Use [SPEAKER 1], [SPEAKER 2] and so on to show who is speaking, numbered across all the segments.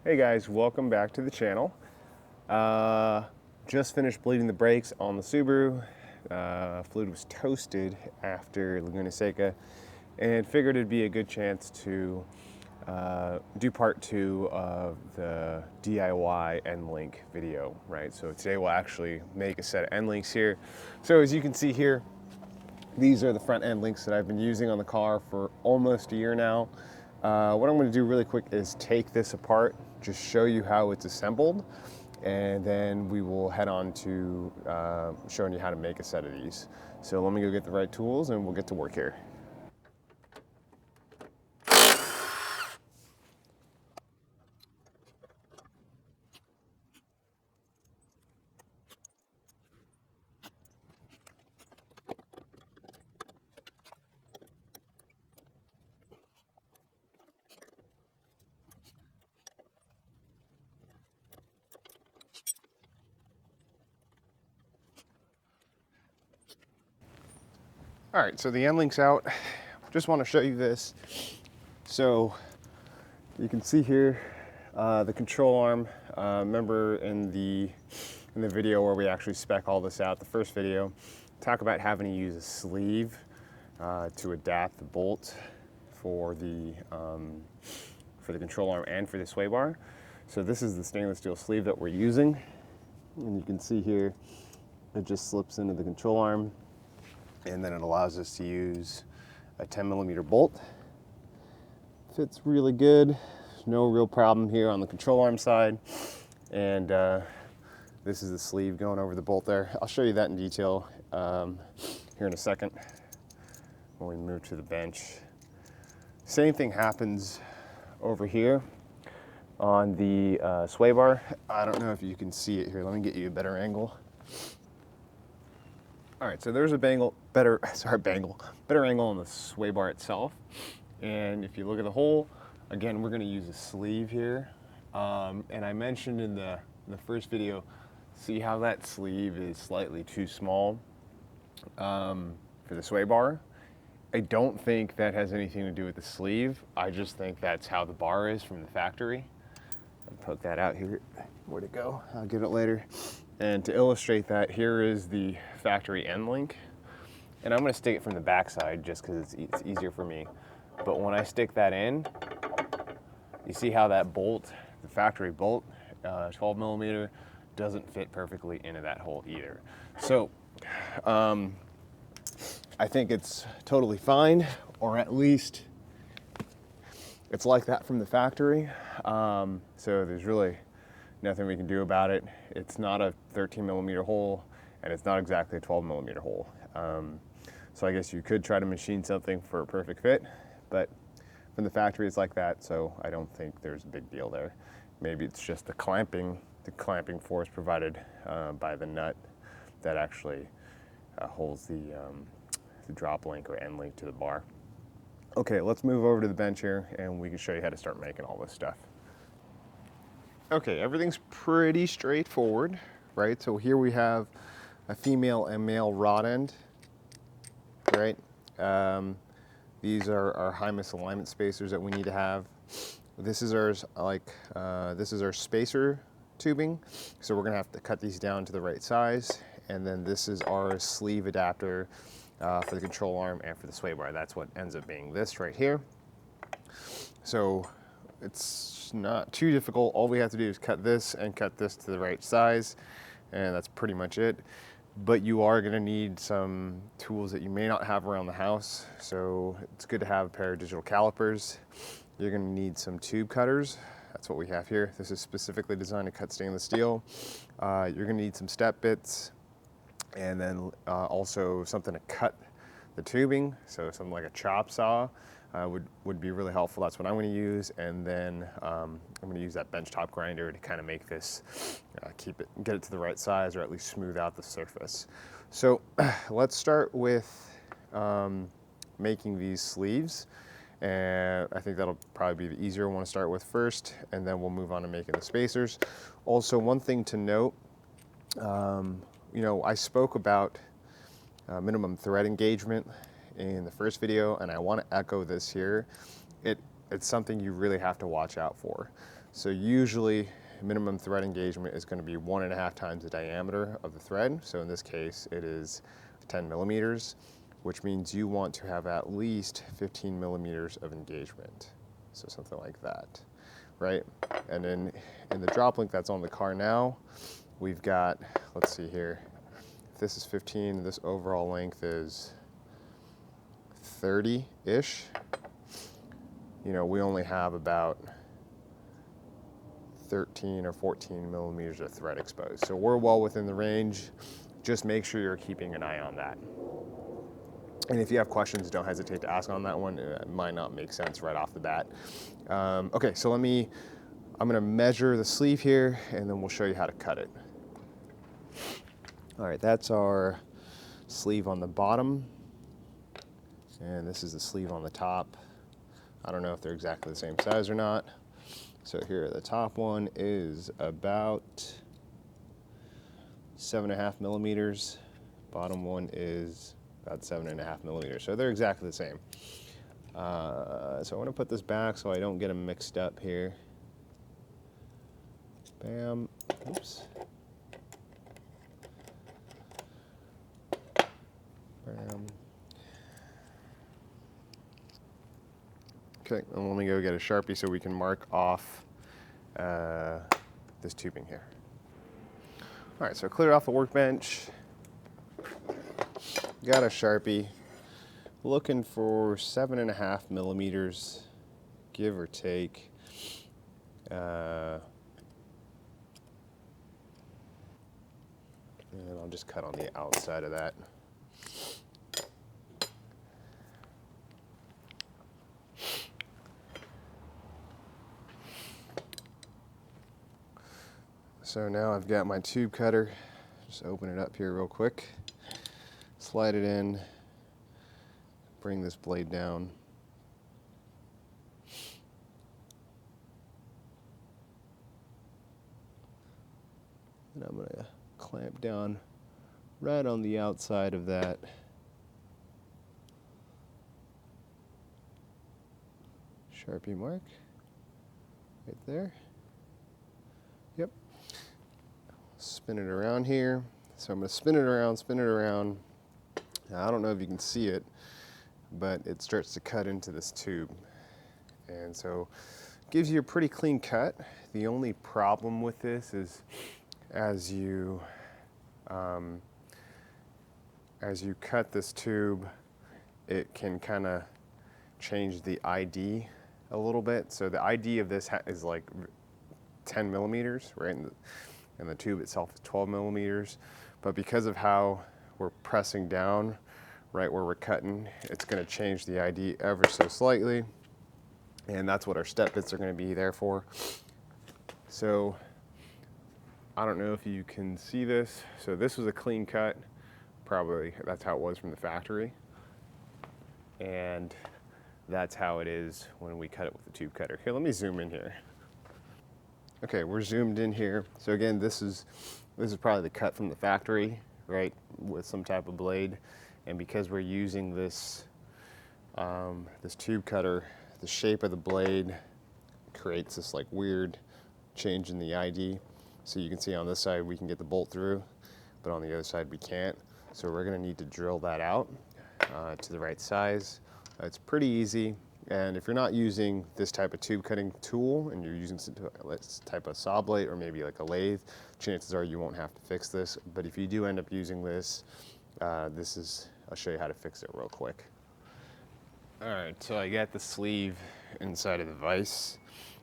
[SPEAKER 1] Hey guys, welcome back to the channel. Just finished bleeding the brakes on the Subaru. Fluid was toasted after Laguna Seca and figured it'd be a good chance to do part 2 of the DIY end link video, right? So today we'll actually make a set of end links here. So as you can see here, these are the front end links that I've been using on the car for almost a year now. What I'm going to do really quick is take this apart, just show you how it's assembled, and then we will head on to showing you how to make a set of these. So let me go get the right tools and we'll get to work here. All right, so the end link's out. Just want to show you this. So you can see here the control arm. Remember in the video where we actually spec all this out, the first video, talk about having to use a sleeve to adapt the bolt for the control arm and for the sway bar. So this is the stainless steel sleeve that we're using, and you can see here it just slips into the control arm, and then it allows us to use a 10mm bolt. Fits really good. No real problem here on the control arm side. And this is the sleeve going over the bolt there. I'll show you that in detail here in a second when we move to the bench. Same thing happens over here on the sway bar. I don't know if you can see it here. Let me get you a better angle. All right, so there's a better angle on the sway bar itself. And if you look at the hole, again, we're gonna use a sleeve here. And I mentioned in the first video, see how that sleeve is slightly too small for the sway bar. I don't think that has anything to do with the sleeve. I just think that's how the bar is from the factory. I'll poke that out here. Where'd it go? I'll get it later. And to illustrate that, here is the factory end link. And I'm gonna stick it from the back side just because it's easier for me. But when I stick that in, you see how that bolt, the factory bolt, 12mm, doesn't fit perfectly into that hole either. So I think it's totally fine, or at least it's like that from the factory. So there's really nothing we can do about it. It's not a 13mm hole, and it's not exactly a 12mm hole. So I guess you could try to machine something for a perfect fit, but from the factory it's like that, so I don't think there's a big deal there. Maybe it's just the clamping force provided by the nut that actually holds the drop link or end link to the bar. Okay, let's move over to the bench here and we can show you how to start making all this stuff. Okay, everything's pretty straightforward, right? So here we have a female and male rod end, right? These are our high misalignment spacers that we need to have. This is our spacer tubing, so we're gonna have to cut these down to the right size. And then this is our sleeve adapter for the control arm and for the sway bar. That's what ends up being this right here. So it's not too difficult. All we have to do is cut this and cut this to the right size, and that's pretty much it. But you are gonna need some tools that you may not have around the house. So it's good to have a pair of digital calipers. You're gonna need some tube cutters. That's what we have here. This is specifically designed to cut stainless steel. You're gonna need some step bits, and then also something to cut the tubing. So something like a chop saw would be really helpful. That's what I'm going to use. And then I'm going to use that benchtop grinder to kind of make this, get it to the right size, or at least smooth out the surface. So let's start with making these sleeves. And I think that'll probably be the easier one to start with first, and then we'll move on to making the spacers. Also, one thing to note, I spoke about minimum thread engagement in the first video, and I want to echo this here. It's something you really have to watch out for. So usually minimum thread engagement is going to be 1.5 times the diameter of the thread. So in this case, it is 10 millimeters, which means you want to have at least 15 millimeters of engagement. So something like that, right? And then in the drop link that's on the car now, we've got, let's see here, if this is 15, this overall length is 30-ish. You know, we only have about 13 or 14 millimeters of thread exposed. So we're well within the range. Just make sure you're keeping an eye on that. And if you have questions, don't hesitate to ask on that one. It might not make sense right off the bat. Okay, so I'm gonna measure the sleeve here and then we'll show you how to cut it. All right, that's our sleeve on the bottom. And this is the sleeve on the top. I don't know if they're exactly the same size or not. So here, the top one is about 7.5 millimeters. Bottom one is about 7.5 millimeters. So they're exactly the same. So I want to put this back so I don't get them mixed up here. Bam. Oops. Bam. Okay, and let me go get a Sharpie so we can mark off this tubing here. All right, so cleared off the workbench. Got a Sharpie. Looking for 7.5 millimeters, give or take. And I'll just cut on the outside of that. So now I've got my tube cutter. Just open it up here real quick. Slide it in. Bring this blade down. And I'm gonna clamp down right on the outside of that. Sharpie mark. Right there. Yep. Spin it around here. So I'm gonna spin it around, spin it around. Now, I don't know if you can see it, but it starts to cut into this tube. And so it gives you a pretty clean cut. The only problem with this is as you cut this tube, it can kind of change the ID a little bit. So the ID of this is like 10 millimeters, right? And the tube itself is 12 millimeters. But because of how we're pressing down right where we're cutting, it's going to change the ID ever so slightly. And that's what our step bits are going to be there for. So I don't know if you can see this. So this was a clean cut. Probably that's how it was from the factory. And that's how it is when we cut it with the tube cutter. Here, let me zoom in here. Okay, we're zoomed in here. So again, this is probably the cut from the factory, right, with some type of blade. And because we're using this this tube cutter, the shape of the blade creates this like weird change in the ID. So you can see on this side we can get the bolt through, but on the other side we can't. So we're going to need to drill that out to the right size. It's pretty easy. And if you're not using this type of tube cutting tool and you're using some type of saw blade or maybe like a lathe, chances are you won't have to fix this. But if you do end up using this, I'll show you how to fix it real quick. All right, so I got the sleeve inside of the vise.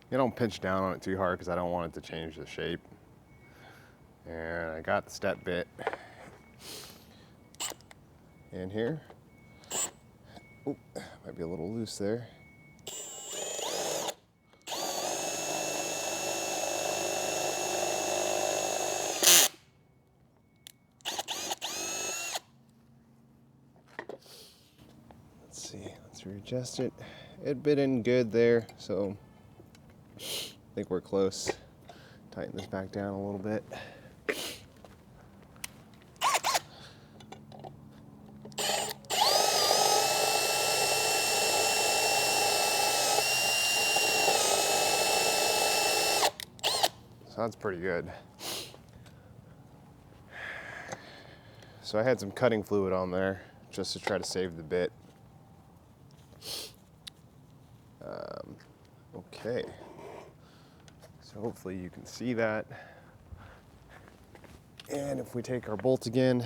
[SPEAKER 1] You don't pinch down on it too hard because I don't want it to change the shape. And I got the step bit in here. Oop, might be a little loose there. Let's see, let's readjust it. It bit in good there, so I think we're close. Tighten this back down a little bit. that's pretty good. So I had some cutting fluid on there just to try to save the bit. Okay, so hopefully you can see that. And if we take our bolt again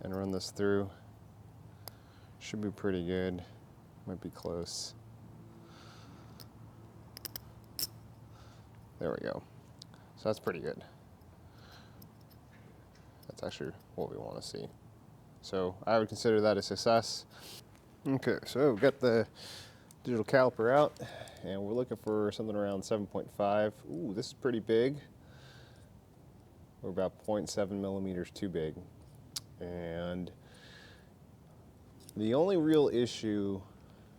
[SPEAKER 1] and run this through, should be pretty good. Might be close. There we go. So that's pretty good. That's actually what we want to see. So I would consider that a success. Okay, so we've got the digital caliper out, and we're looking for something around 7.5. Ooh, this is pretty big. We're about 0.7 millimeters too big. And the only real issue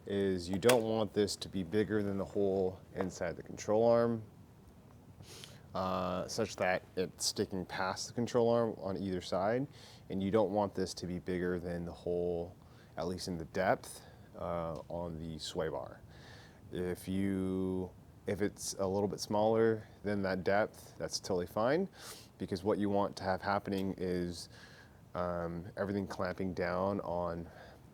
[SPEAKER 1] is you don't want this to be bigger than the hole inside the control arm, such that it's sticking past the control arm on either side, and you don't want this to be bigger than the hole, at least in the depth, on the sway bar. If it's a little bit smaller than that depth, that's totally fine, because what you want to have happening is everything clamping down on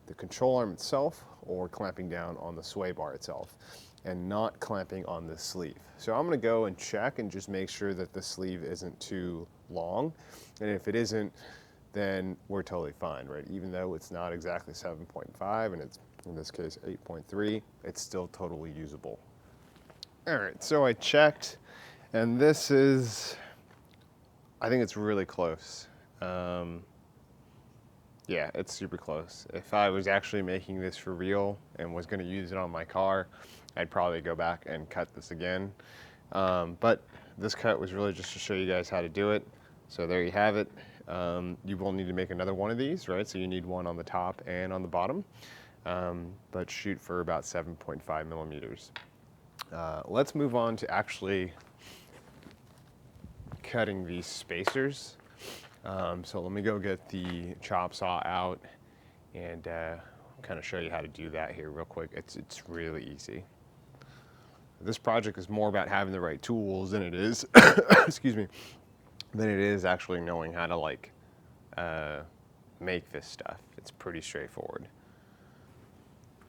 [SPEAKER 1] the control arm itself or clamping down on the sway bar itself, and not clamping on the sleeve. So I'm gonna go and check and just make sure that the sleeve isn't too long. And if it isn't, then we're totally fine, right? Even though it's not exactly 7.5 and it's, in this case, 8.3, it's still totally usable. All right, so I checked, and this is, I think it's really close. Yeah, it's super close. If I was actually making this for real and was gonna use it on my car, I'd probably go back and cut this again. But this cut was really just to show you guys how to do it. So there you have it. You will need to make another one of these, right? So you need one on the top and on the bottom, but shoot for about 7.5 millimeters. Let's move on to actually cutting these spacers. So let me go get the chop saw out and kind of show you how to do that here real quick. It's really easy. This project is more about having the right tools than it is, excuse me, than it is actually knowing how to like make this stuff. It's pretty straightforward.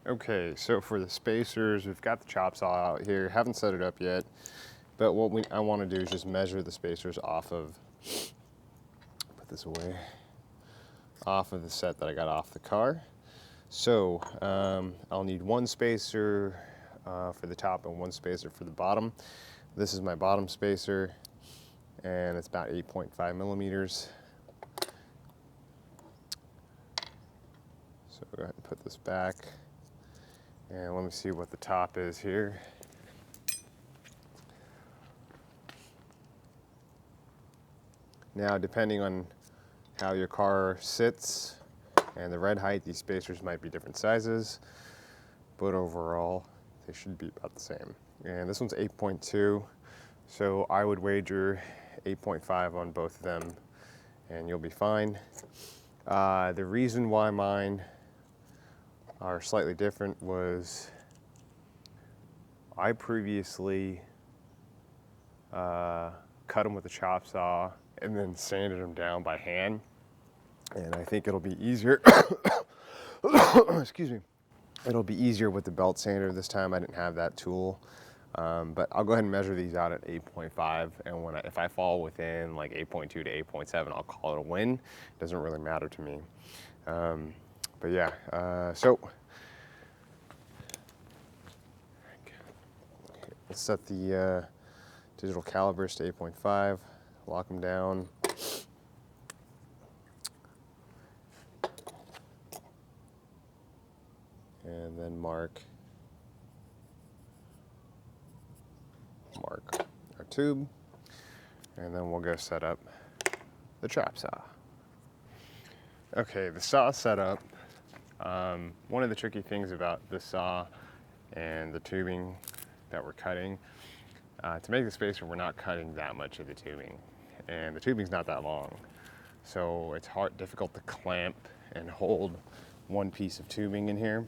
[SPEAKER 1] Okay, so for the spacers, we've got the chop saw out here. Haven't set it up yet, but what I want to do is just measure the spacers off of, put this away, off of the set that I got off the car. So I'll need one spacer for the top and one spacer for the bottom. This is my bottom spacer, and it's about 8.5 millimeters. So go ahead and put this back, and let me see what the top is here. Now, depending on how your car sits and the red height, these spacers might be different sizes, but overall they should be about the same. And this one's 8.2, so I would wager 8.5 on both of them and you'll be fine. The reason why mine are slightly different was I previously cut them with a chop saw and then sanded them down by hand, and I think it'll be easier excuse me, it'll be easier with the belt sander this time. I didn't have that tool, but I'll go ahead and measure these out at 8.5, and if I fall within like 8.2 to 8.7, I'll call it a win. It doesn't really matter to me. But yeah, so let's set the digital calibers to 8.5, lock them down. And then mark our tube, and then we'll go set up the chop saw. Okay, the saw setup. One of the tricky things about the saw and the tubing that we're cutting, to make the spacer, we're not cutting that much of the tubing, and the tubing's not that long, so it's difficult to clamp and hold one piece of tubing in here.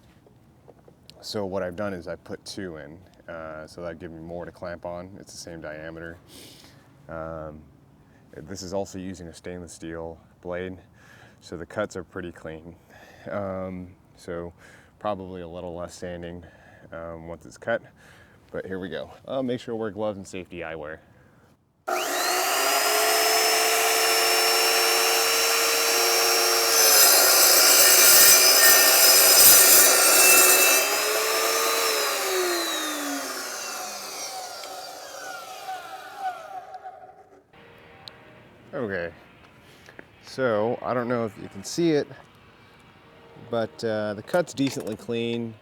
[SPEAKER 1] So what I've done is I put two in, so that gives me more to clamp on. It's the same diameter. This is also using a stainless steel blade, so the cuts are pretty clean. So probably a little less sanding once it's cut, but here we go. Make sure to wear gloves and safety eyewear. Okay, so I don't know if you can see it, but the cut's decently clean.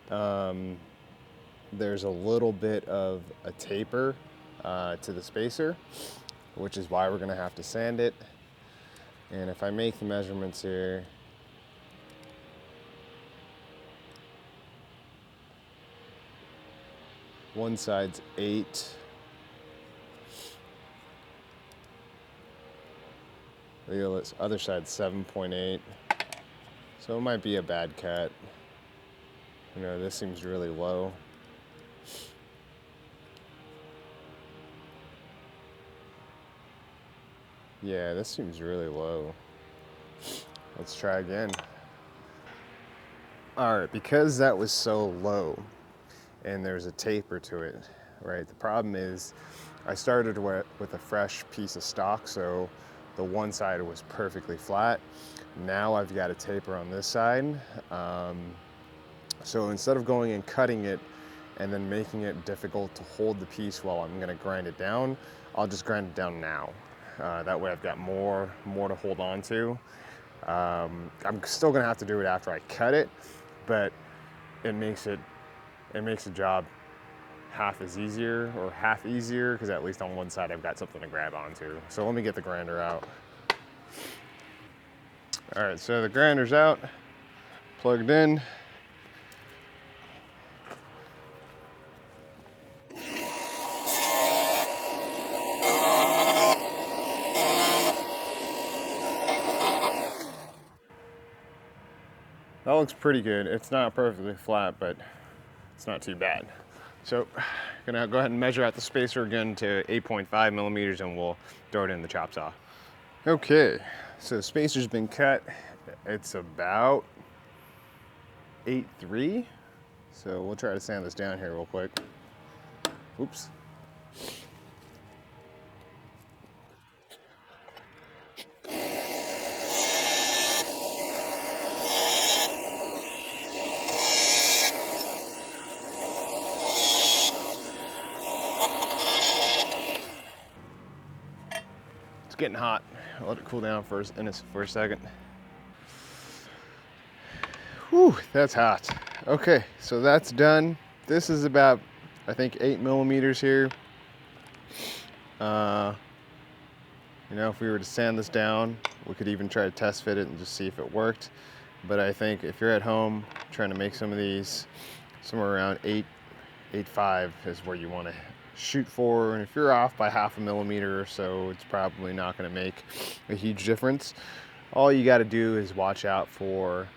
[SPEAKER 1] There's a little bit of a taper to the spacer, which is why we're gonna have to sand it. And if I make the measurements here, one side's 8, the other side's 7.8, so it might be a bad cut. You know, this seems really low. Yeah, this seems really low. Let's try again. All right, because that was so low and there's a taper to it, right? The problem is I started with a fresh piece of stock, so the one side was perfectly flat. Now I've got a taper on this side. So instead of going and cutting it and then making it difficult to hold the piece while I'm gonna grind it down, I'll just grind it down now. That way I've got more to hold on to. I'm still gonna have to do it after I cut it, but it makes the job half easier, because at least on one side I've got something to grab onto. So let me get the grinder out. All right, so the grinder's out, plugged in. That looks pretty good. It's not perfectly flat, but it's not too bad. So I'm gonna go ahead and measure out the spacer again to 8.5 millimeters, and we'll throw it in the chop saw. Okay, so the spacer's been cut. It's about 8.3. So we'll try to sand this down here real quick. Oops. It's getting hot. I'll let it cool down for a second. Whew, that's hot. Okay, so that's done. This is about, I think, 8 millimeters here. You know, if we were to sand this down, we could even try to test fit it and just see if it worked. But I think if you're at home trying to make some of these, somewhere around 8.5 is where you want to shoot for. And if you're off by half a millimeter or so, it's probably not going to make a huge difference. All you got to do is watch out for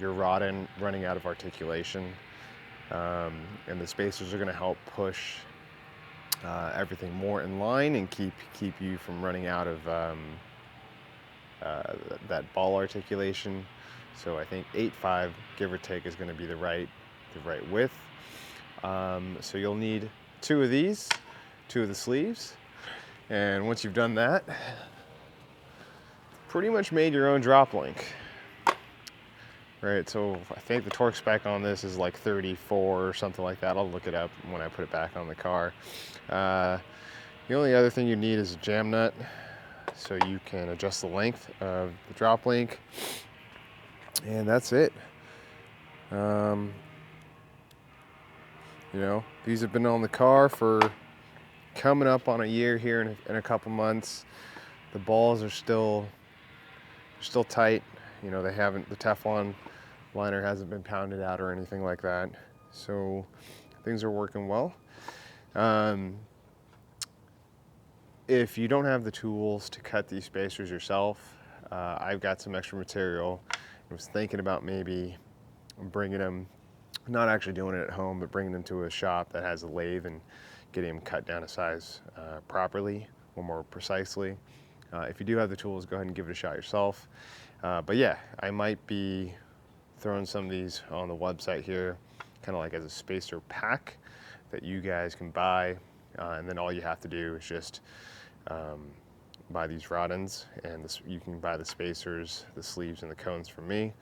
[SPEAKER 1] your rod end running out of articulation, and the spacers are going to help push everything more in line and keep you from running out of that ball articulation. So I think 8.5, give or take, is going to be the right width. So you'll need 2 of these, 2 of the sleeves, and once you've done that, pretty much made your own drop link. Right, so I think the torque spec on this is like 34 or something like that. I'll look it up when I put it back on the car. The only other thing you need is a jam nut, so you can adjust the length of the drop link, and that's it. You know, these have been on the car for coming up on a year here in a couple months. The balls are still tight. You know, the Teflon liner hasn't been pounded out or anything like that. So things are working well. If you don't have the tools to cut these spacers yourself, I've got some extra material. I was thinking about maybe bringing them, not actually doing it at home, but bringing them to a shop that has a lathe and getting them cut down a size properly or more precisely. If you do have the tools, go ahead and give it a shot yourself. But yeah, I might be throwing some of these on the website here, kind of like as a spacer pack that you guys can buy. And then all you have to do is just buy these rod ends, and you can buy the spacers, the sleeves, and the cones from me.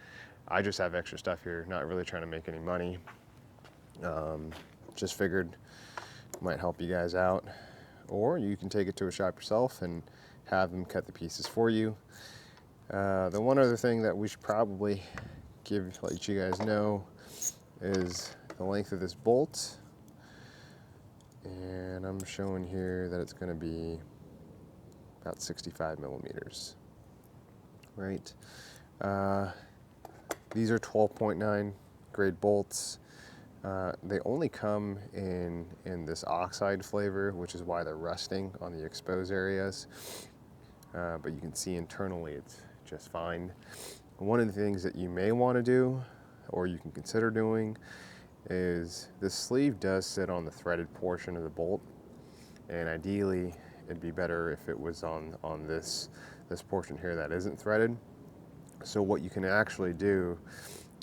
[SPEAKER 1] I just have extra stuff here, not really trying to make any money. Just figured it might help you guys out. Or you can take it to a shop yourself and have them cut the pieces for you. The one other thing that we should probably let you guys know is the length of this bolt. And I'm showing here that it's going to be about 65 millimeters, right? These are 12.9 grade bolts. They only come in this oxide flavor, which is why they're rusting on the exposed areas. But you can see internally it's just fine. One of the things that you may want to do, or you can consider doing, is this sleeve does sit on the threaded portion of the bolt, and ideally it'd be better if it was on this portion here that isn't threaded. So what you can actually do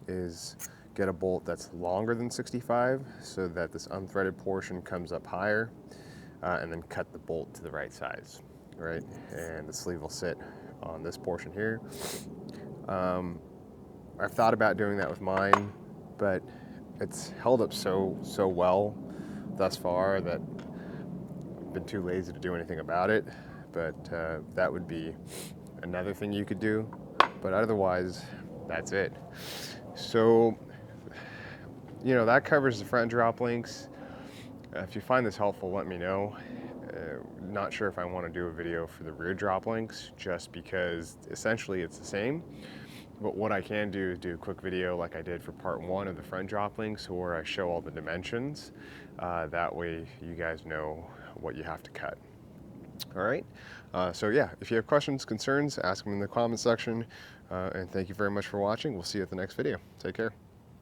[SPEAKER 1] is get a bolt that's longer than 65 so that this unthreaded portion comes up higher, and then cut the bolt to the right size, right? And the sleeve will sit on this portion here. I've thought about doing that with mine, but it's held up so well thus far that I've been too lazy to do anything about it. But that would be another thing you could do. But otherwise, that's it. So, you know, that covers the front drop links. If you find this helpful, let me know. Not sure if I want to do a video for the rear drop links, just because essentially it's the same. But what I can do is do a quick video like I did for part 1 of the front drop links, where I show all the dimensions. That way you guys know what you have to cut. All right, so yeah, if you have questions, concerns, ask them in the comment section. And thank you very much for watching. We'll see you at the next video. Take care.